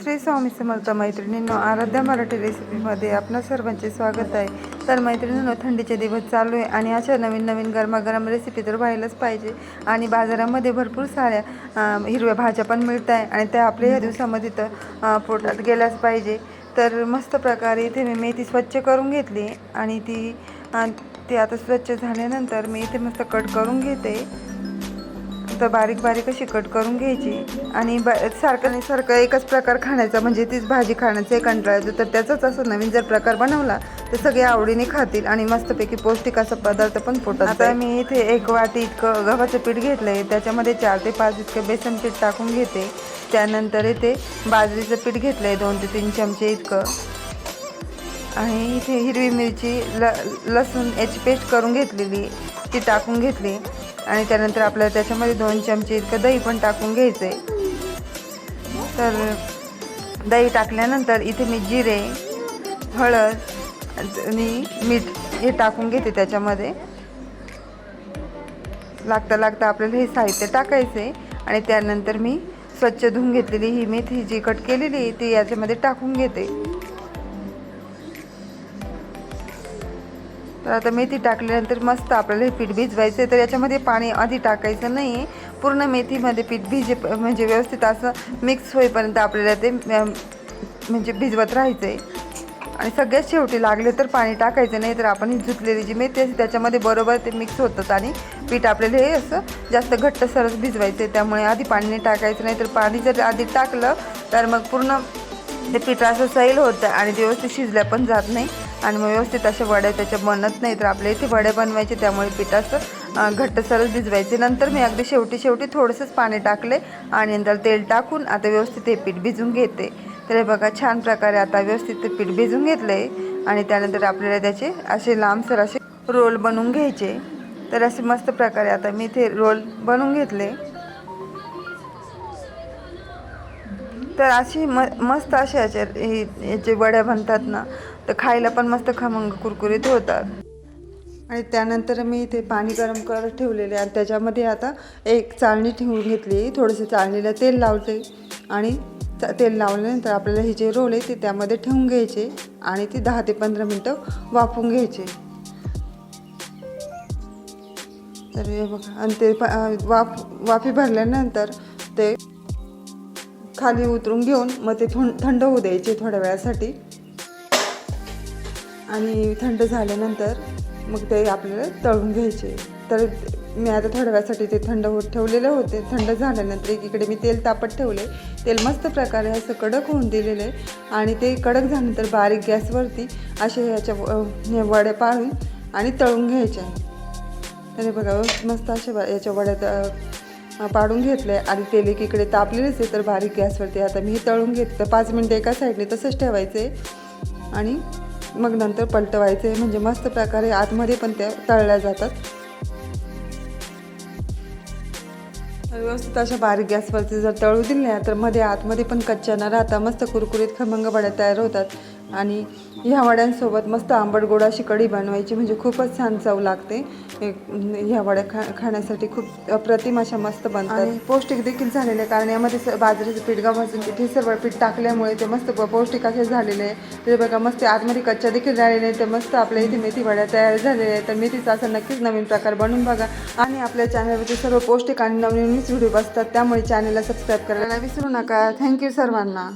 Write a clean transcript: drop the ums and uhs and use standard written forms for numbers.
श्री स्वामी समर्थ मैत्रिणींनो, आराध्या मराठी रेसिपीमध्ये आपणा सर्वांचे स्वागत आहे। तर मैत्रिणींनो, थंडीचे दिवस चालू आहे आणि अशा नवीन नवीन गरमागरम रेसिपी तर व्हायलाच पाहिजे। आणि बाजारामध्ये भरपूर साऱ्या हिरव्या भाज्या पण मिळत आहे आणि त्या आपल्या या दिवसामध्ये तर पोटात गेल्याच पाहिजे। तर मस्त प्रकारे इथे मी मेथी स्वच्छ करून घेतली आणि ती आता स्वच्छ झाल्यानंतर मी इथे मस्त कट करून घेते। तर बारीक बारीक अशी कट करून घ्यायची आणि सारखं एकच प्रकार खाण्याचा म्हणजे तीच भाजी खाण्याचा कंटाळा येतो। तर त्याचाच असं नवीन जर प्रकार बनवला तर सगळे आवडीने खातील आणि मस्तपैकी पौष्टिक असा पदार्थ पण पोटात जाईल। आता मी इथे 1 वाटी इतकं गव्हाचं पीठ घेतलंय, त्याच्यामध्ये 4 ते 5 इतकं बेसन पीठ टाकून घेते। त्यानंतर इथे बाजरीचं पीठ घेतलंय 2 ते 3 चमचे इतकं आणि इथे हिरवी मिरची लसूण याची पेस्ट करून घेतलेली ती टाकून घेतली आणि त्यानंतर आपल्याला त्याच्यामध्ये 2 चमचे इतकं दही पण टाकून घ्यायचं आहे। तर दही टाकल्यानंतर इथे मी जिरे, हळद आणि मीठ हे टाकून घेते। त्याच्यामध्ये लागता आपल्याला हे साहित्य टाकायचं आहे आणि त्यानंतर मी स्वच्छ धुवून घेतलेली ही मेथी जी कट केलेली ती याच्यामध्ये टाकून घेते। तर आता मेथी टाकल्यानंतर मस्त आपल्याला हे पीठ भिजवायचं आहे। तर याच्यामध्ये पाणी आधी टाकायचं नाही, पूर्ण मेथीमध्ये पीठ म्हणजे व्यवस्थित असं मिक्स होईपर्यंत आपल्याला ते म्हणजे भिजवत राहायचं आहे। आणि सगळ्यात शेवटी लागले तर पाणी टाकायचं नाही, तर आपण ही धुतलेली जी मेथी असते त्याच्यामध्ये बरोबर ते मिक्स होतात आणि पीठ आपल्याला हे असं जास्त घट्ट सरस भिजवायचं आहे। त्यामुळे आधी पाणी नाही टाकायचं नाही, तर पाणी जर आधी टाकलं तर मग पूर्ण ते पीठ असं सैल होतं आणि ते व्यवस्थित शिजल्या पण जात नाही आणि मग व्यवस्थित अशा वड्या त्याच्या बनत नाही। तर आपल्या इथे वड्या बनवायचे, त्यामुळे पीठ असं घट्ट सरस भिजवायचे। नंतर मी अगदी शेवटी थोडंसंच पाणी टाकले आणि नंतर तेल टाकून आता व्यवस्थित हे पीठ भिजून घेते। तर हे बघा, छान प्रकारे आता व्यवस्थित ते पीठ भिजून घेतलंय आणि त्यानंतर आपल्याला त्याचे असे लांबसर असे रोल बनवून घ्यायचे। तर असे मस्त प्रकारे आता मी इथे रोल बनवून घेतले। तर अशी मस्त असे याचे वड्या बनतात ना, तर खायला पण मस्त खमंग कुरकुरीत होतात। आणि त्यानंतर मी इथे पाणी गरम करत ठेवलेले आणि त्याच्यामध्ये आता एक चाळणी ठेवून घेतली, थोडंसं चाळणीला तेल लावते आणि तेल लावल्यानंतर आपल्याला हे जे रोल आहे ते त्यामध्ये ठेवून घ्यायचे आणि ती 10 ते 15 मिनटं वाफवून घ्यायचे। तर हे बघा, आणि ते वाफी भरल्यानंतर ते खाली उतरून घेऊन मग ते थंड होऊ द्यायचे थोड्या वेळासाठी आणि थंड झाल्यानंतर मग ते आपल्याला तळून घ्यायचे। तर मी आता थोड्या वेळासाठी ते थंड होत ठेवलेले होते। थंड झाल्यानंतर एकीकडे मी तेल तापत ठेवले, तेल मस्त प्रकारे असं कडक होऊन दिलेलं आहे आणि ते कडक झाल्यानंतर बारीक गॅसवरती असे याच्या वड्या पाळून आणि तळून घ्यायच्या। तर बघा, मस्त अशा याच्या वड्या पाडून घेतले आणि तेल एकीकडे तापलेलेच आहे, तर बारीक गॅसवरती आता मी तळून घेते। तर 5 मिनटं एका साईडने तसंच ठेवायचं आहे आणि मग नंतर पलटवायचे, म्हणजे मस्त प्रकारे आतमध्ये पण त्या तळल्या जातात। व्यवस्थित अशा बारीक गॅसवरती जर तळू दिल्या तर आतमध्ये पण कच्च्या न राहता मस्त कुरकुरीत खमंग वड्या तयार होतात। आणि ह्या वड्यांसोबत मस्त आंबट गोड अशी कढी बनवायची, म्हणजे खूपच छान चव लागते। ह्या वड्या खाण्यासाठी खूप अप्रतिम अशा मस्त बनतात आणि पौष्टिक देखील झालेले, कारण यामध्ये बाजरीचं पीठ, गव्हाचं पीठ हे सर्व पीठ टाकल्यामुळे ते मस्त पौष्टिक असे झालेले आहे। ते बघा, मस्त आतमध्ये कच्च्या देखील राहिलेले आहे। तर मस्त आपल्या इथे मेथी वड्या तयार झालेल्या आहेत। तर मेथीचा असा नक्कीच नवीन प्रकार बनवून बघा आणि आपल्या चॅनलवरती सर्व पौष्टिक आणि नवीन व्हिडिओ बसतात, त्यामुळे चॅनलला सबस्क्राईब करायला विसरू नका। थँक्यू सर्वांना।